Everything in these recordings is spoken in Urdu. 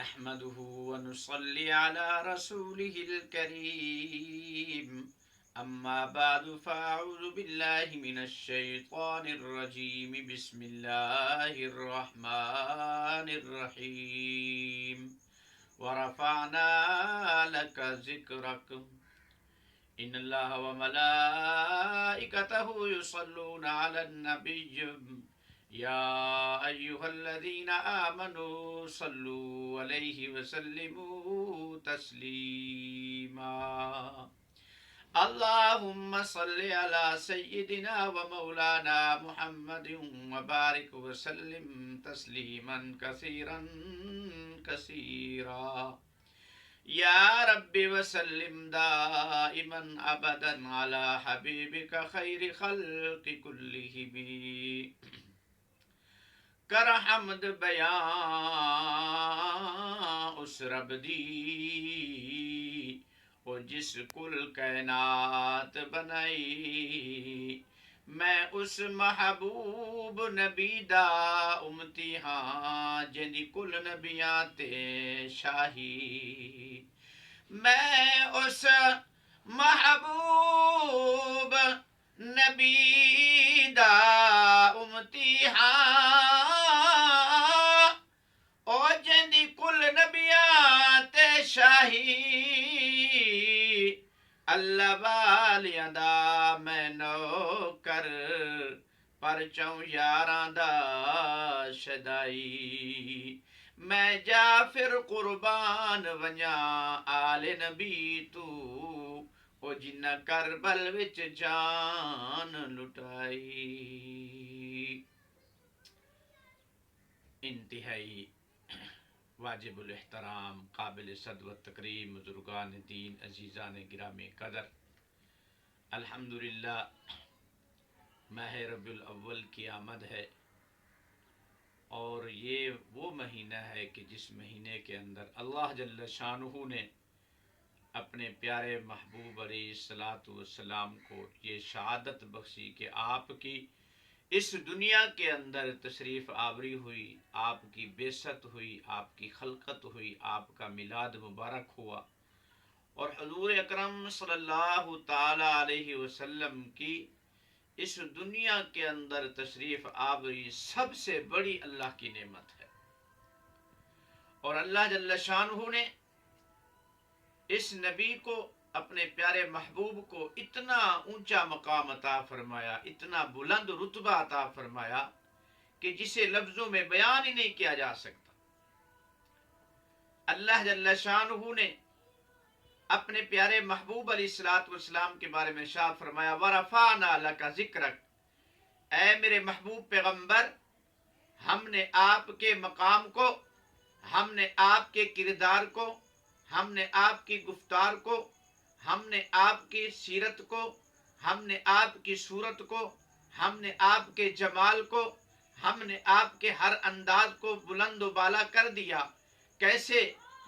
نحمده ونصلي على رسوله الكريم أما بعد فأعوذ بالله من الشيطان الرجيم بسم الله الرحمن الرحيم ورفعنا لك ذكرك إن الله وملائكته يصلون على النبي يا أيها الذين آمنوا صلوا عليه وسلموا تسليما اللهم صل على سيدنا ومولانا محمد وبارك وسلم تسليما كثيرا كثيرا يا رب وسلم دائما أبدا على حبيبك خير خلق كلهم کر حمد بیان اس رب دی او جس کل کائنات بنائی میں اس محبوب نبی دا امتی ہاں جندی کل نبیاں تے شاہی میں اس محبوب نبی دا امتی ہاں او جندی کل نبیاں تے شاہی اللہ والیاں دا میں نوکر پرچوں یاراں دا شدائی میں جعفر قربان ونیاں آل نبی تو او جنہ کربل وچ جان لٹائی انتہائی واجب الاحترام قابل صد و تکریم بزرگان دین عزیزان گرامی قدر الحمدللہ ماہ ربیع الاول کی آمد ہے اور یہ وہ مہینہ ہے کہ جس مہینے کے اندر اللہ جل شانہ نے اپنے پیارے محبوب علیہ الصلاۃ والسلام کو یہ شہادت بخشی کہ آپ کی اس دنیا کے اندر تشریف آوری ہوئی، آپ کی بعثت ہوئی، آپ کی خلقت ہوئی، آپ کا میلاد مبارک ہوا اور حضور اکرم صلی اللہ تعالی علیہ وسلم کی اس دنیا کے اندر تشریف آوری سب سے بڑی اللہ کی نعمت ہے۔ اور اللہ جل شانہ نے اس نبی کو، اپنے پیارے محبوب کو اتنا اونچا مقام عطا فرمایا، اتنا بلند رتبہ عطا فرمایا کہ جسے لفظوں میں بیان ہی نہیں کیا جا سکتا۔ اللہ جل شانہ نے اپنے پیارے محبوب علیہ الصلوۃ والسلام کے بارے میں ارشاد فرمایا وَرَفَعْنَا لَكَ ذِكْرَكَ، اے میرے محبوب پیغمبر، ہم نے آپ کے مقام کو، ہم نے آپ کے کردار کو، ہم نے آپ کی گفتار کو، ہم نے آپ کی سیرت کو، ہم نے آپ کی صورت کو، ہم نے آپ کے جمال کو، ہم نے آپ کے ہر انداز کو بلند و بالا کر دیا۔ کیسے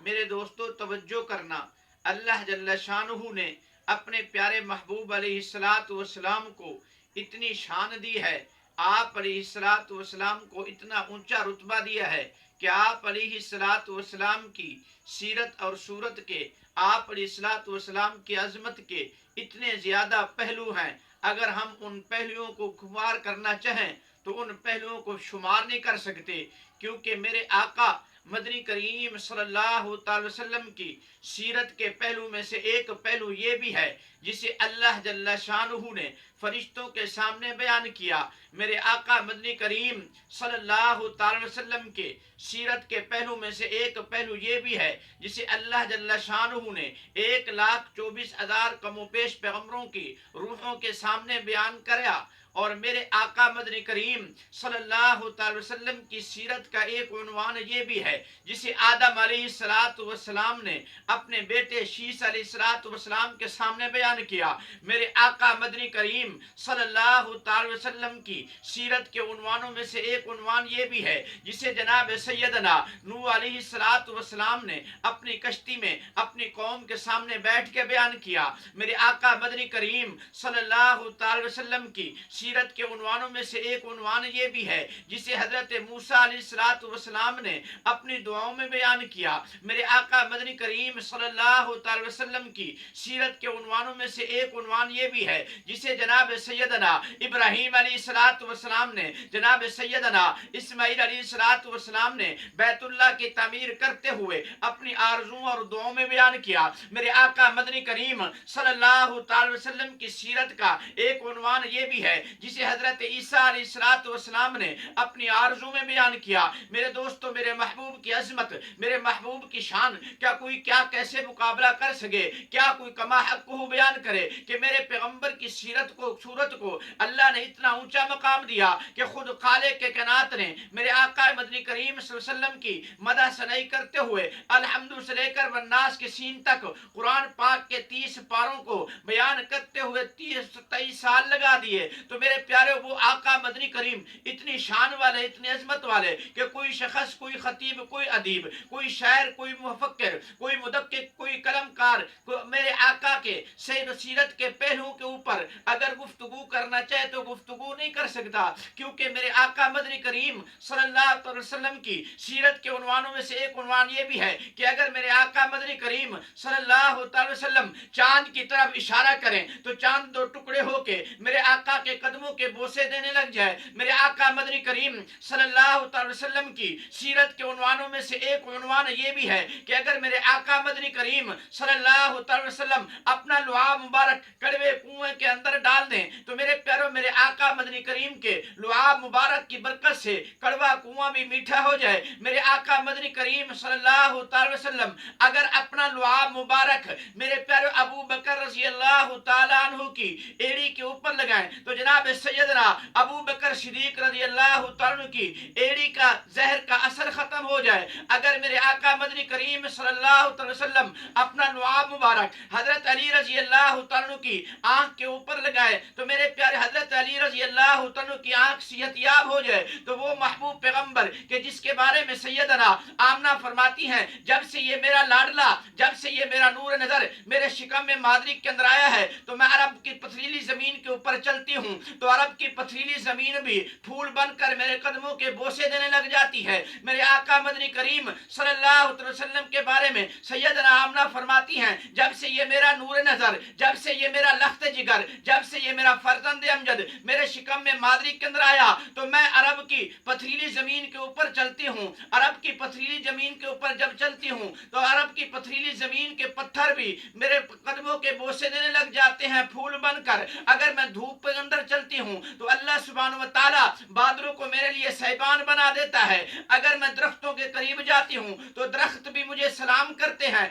میرے دوستو توجہ کرنا، اللہ جل شانہ نے اپنے پیارے محبوب علیہ الصلوۃ والسلام کو اتنی شان دی ہے، آپ علیہ الصلوۃ والسلام کو اتنا اونچا رتبہ دیا ہے کہ آپ علیہ الصلوۃ والسلام کی سیرت اور صورت کے، آپ علیہ الصلوۃ والسلام کی عظمت کے اتنے زیادہ پہلو ہیں، اگر ہم ان پہلوؤں کو شمار کرنا چاہیں تو ان پہلوؤں کو شمار نہیں کر سکتے، کیونکہ میرے آقا مدنی کریم صلی اللہ تعالی وسلم کی سیرت کے پہلو میں سے ایک پہلو یہ بھی ہے جسے اللہ جل شانہ نے فرشتوں کے سامنے بیان کیا۔ میرے آقا مدنی کریم صلی اللہ تعالی وسلم کے سیرت کے پہلو میں سے ایک پہلو یہ بھی ہے جسے اللہ جل شانہ نے 1,24,000 کم و بیش پیغمبروں کی روحوں کے سامنے بیان کریا۔ اور میرے آقا مدنی کریم صلی اللہ تعالی وسلم کی سیرت کا ایک عنوان یہ بھی ہے جسے آدم علیہ السلام نے اپنے بیٹے شیس علیہ السلام کے سامنے بیان کیا۔ میرے آقا مدنی کریم صلی اللہ تعالی وسلم کی سیرت کے عنوانوں میں سے ایک عنوان یہ بھی ہے جسے جناب سیدنا نوح علیہ السلام نے اپنی کشتی میں اپنی قوم کے سامنے بیٹھ کے بیان کیا۔ میرے آقا مدنی کریم صلی اللہ تعالی وسلم کی سیرت کے عنوانوں میں سے ایک عنوان یہ بھی ہے جسے حضرت موسیٰ علیہ السلام نے اپنی دعاؤں میں بیان کیا۔ میرے آقا مدنی کریم صلی اللہ تعالی وسلم کی سیرت کے عنوانوں میں سے ایک عنوان یہ بھی ہے جسے جناب سیدنا ابراہیم علیہ السلام نے، جناب سیدنا اسماعیل علیہ السلام نے بیت اللہ کی تعمیر کرتے ہوئے اپنی آرزوؤں اور دعاؤں میں بیان کیا۔ میرے آقا مدنی کریم صلی اللہ تعالی وسلم کی سیرت کا ایک عنوان یہ بھی ہے جسے حضرت عیسیٰ علیہ السلام نے اپنی آرزو میں بیان کیا۔ میرے دوستو، میرے محبوب کی عظمت، میرے محبوب کی شان کیا کوئی کیسے مقابلہ کر سکے؟ کیا کوئی کما حق کو بیان کرے کہ میرے پیغمبر کی سیرت کو، صورت کو اللہ نے اتنا اونچا مقام دیا کہ خود خالق کے کائنات نے میرے آقا مدنی کریم صلی اللہ علیہ وسلم کی مدح ثنائی کرتے ہوئے الحمد سے لے کر والناس کے سین تک قرآن پاک کے 30 پاروں کو بیان کرتے ہوئے 23 سال لگا دیے۔ تو میرے پیارے، وہ آقا مدنی کریم اتنی شان والے، اتنی عظمت والے کہ کوئی شخص، کوئی خطیب، کوئی ادیب، کوئی شاعر، کوئی مفکر، کوئی مدقق، کوئی قلم کار میرے آقا کے سیرت کے پہلوؤں کے اوپر اگر گفتگو کرنا چاہے تو گفتگو نہیں کر سکتا، کیونکہ میرے آقا مدنی کریم صلی اللہ علیہ وسلم کی سیرت کے عنوانوں میں سے ایک عنوان یہ بھی ہے کہ اگر میرے آقا مدنی کریم صلی اللہ علیہ وسلم چاند کی طرف اشارہ کریں تو چاند دو ٹکڑے ہو کے میرے آقا کے قدموں کے بوسے دینے لگ جائے۔ میرے آقا مدنی کریم صلی اللہ علیہ وسلم کی سیرت کے عنوانوں میں سے ایک عنوان یہ بھی ہے کہ اگر میرے آقا مدنی کریم صلی اللہ علیہ وسلم اپنا لعاب مبارک کڑوے کنویں کے اندر ڈال دیں تو میرے پیاروں، میرے آقا مدنی کریم کے لعاب مبارک کی برکت سے کڑوا کنواں بھی میٹھا ہو جائے۔ میرے آقا مدنی کریم صلی اللہ علیہ وسلم اگر اپنا لعاب مبارک میرے پیارے ابو بکر رضی اللہ تعالیٰ عنہ کی ایڑی کے اوپر لگائیں تو جناب سیدنا ابو بکر صدیق رضی اللہ تعالیٰ عنہ کی ایڑی کا زہر کا اثر ختم ہو جائے۔ اگر میرے آقا مدنی کریم صلی اللہ علیہ وسلم اپنا لعاب مبارک حضرت علی رضی اللہ تعالیٰ عنہ کی آنکھ کے اوپر لگائے تو میرے پیارے حضرت علی رضی اللہ تعالیٰ عنہ کی آنکھ صحت یاب ہو جائے۔ تو وہ محبوب پیغمبر کہ جس کے بارے میں سیدنا آمنہ فرماتی ہیں، جب سے یہ میرا لاڈلا، جب سے یہ میرا نور نظر میرے شکم میں مادری کے اندر آیا ہے تو میں عرب کی پتھریلی زمین کے اوپر چلتی ہوں تو عرب کی پتھریلی زمین بھی پھول بن کر میرے قدموں کے بوسے دینے لگ جاتی ہے۔ میرے آقا مدنی کریم صلی اللہ علیہ وسلم کے بارے میں سیدنا آمنہ فرماتی ہیں، جب سے یہ میرا نور نظر، جب سے یہ میرا لخت جگر، جب سے یہ میرا فرزند امجد میرے شکم میں مادری کے اندر آیا تو میں عرب کی پتھریلی زمین کے اوپر چلتی ہوں۔ عرب کی پتھریلی زمین کے اوپر جب چلتی ہوں تو عرب کی پتھریلی زمین کے پتھر بھی میرے قدموں کے بوسے دینے لگ جاتے ہیں پھول بن کر۔ اگر میں دھوپ کے اندر چلتی ہوں تو اللہ سبحانہ و تعالیٰ بادلوں کو میرے لیے سیبان بنا دیتا ہے۔ اگر میں درختوں کے قریب جاتی ہوں تو درخت بھی مجھے سلام کرتے ہیں،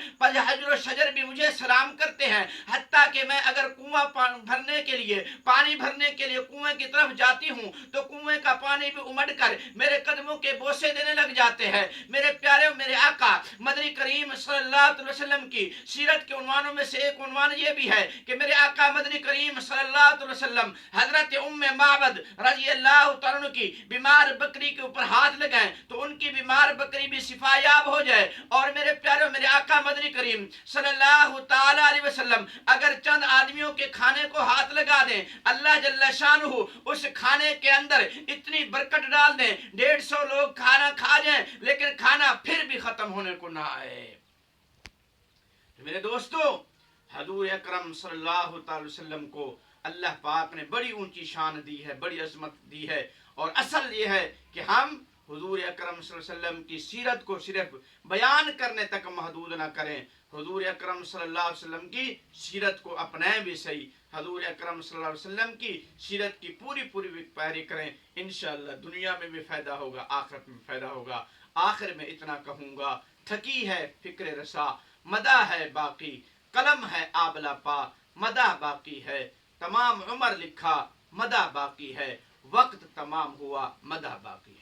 حجر و شجر بھی مجھے سلام کرتے ہیں، حتیٰ کہ میں اگر کنواں بھرنے کے لیے، پانی بھرنے کے لیے کنویں کی طرف جاتی ہوں تو کنویں کا پانی بھی امڑ کر میرے قدموں کے بوسے دینے لگ جاتے ہیں۔ میرے پیارے، میرے آقا مدنی کریم صلی اللہ علیہ وسلم کی سیرت کے عنوانوں میں سے ایک عنوان یہ بھی ہے کہ میرے آقا مدنی کریم صلی اللہ علیہ وسلم حضرت ام معبد رضی اللہ تعالیٰ عنہ کی بیمار بکری کے اوپر ہاتھ لگائیں تو ان کی بیمار بکری بھی شفا یاب ہو جائے۔ اور میرے پیارے، میرے آقا مدنی کریم صلی اللہ تعالیٰ علیہ وسلم اگر چند آدمیوں کے کھانے کو ہاتھ لگا دیں، اللہ جل شانہ اس کھانے کے اندر اتنی برکت ڈال دیں، 150 لوگ کھانا کھا جائیں لیکن کھانا پھر بھی ختم ہونے کو نہ آئے۔ میرے دوستو، حضور اکرم صلی اللہ تعالی وسلم کو اللہ پاک نے بڑی اونچی شان دی ہے، بڑی عظمت دی ہے، اور اصل یہ ہے کہ ہم حضور اکرم صلی اللہ علیہ وسلم کی سیرت کو صرف بیان کرنے تک محدود نہ کریں، حضور اکرم صلی اللہ علیہ وسلم کی سیرت کو اپنائیں بھی صحیح، حضور اکرم صلی اللہ علیہ وسلم کی سیرت کی پوری پیروی کریں، انشاءاللہ دنیا میں بھی فائدہ ہوگا، آخرت میں فائدہ ہوگا۔ آخر میں اتنا کہوں گا، تھکی ہے فکر رسا، مدح ہے باقی، قلم ہے آبلا پا، مدح باقی ہے، تمام عمر لکھا، مدح باقی ہے، وقت تمام ہوا، مدح باقی ہے۔